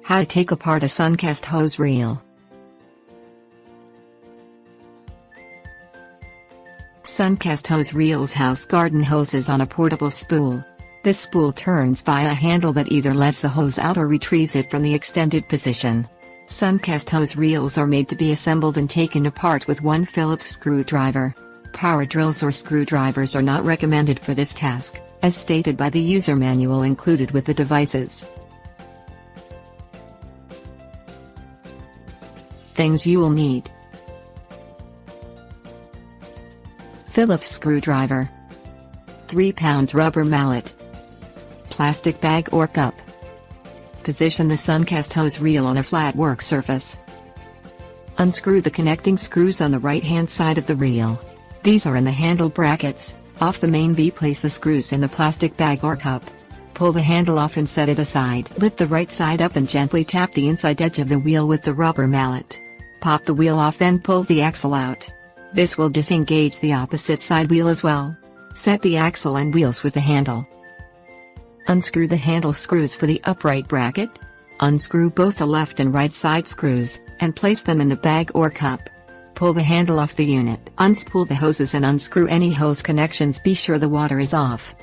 How to take apart a Suncast hose reel. Suncast hose reels house garden hoses on a portable spool. This spool turns via a handle that either lets the hose out or retrieves it from the extended position. Suncast hose reels are made to be assembled and taken apart with one Phillips screwdriver. Power drills or screwdrivers are not recommended for this task, as stated by the user manual included with the devices. Things you will need: Phillips screwdriver, 3 pounds rubber mallet, plastic bag or cup. Position the Suncast hose reel on a flat work surface. Unscrew the connecting screws on the right-hand side of the reel. These are in the handle brackets. Off the main V, place the screws in the plastic bag or cup. Pull the handle off and set it aside. Lift the right side up and gently tap the inside edge of the wheel with the rubber mallet. Pop the wheel off, then pull the axle out. This will disengage the opposite side wheel as well. Set the axle and wheels with the handle. Unscrew the handle screws for the upright bracket. Unscrew both the left and right side screws, and place them in the bag or cup. Pull the handle off the unit. Unspool the hoses and unscrew any hose connections. Be sure the water is off.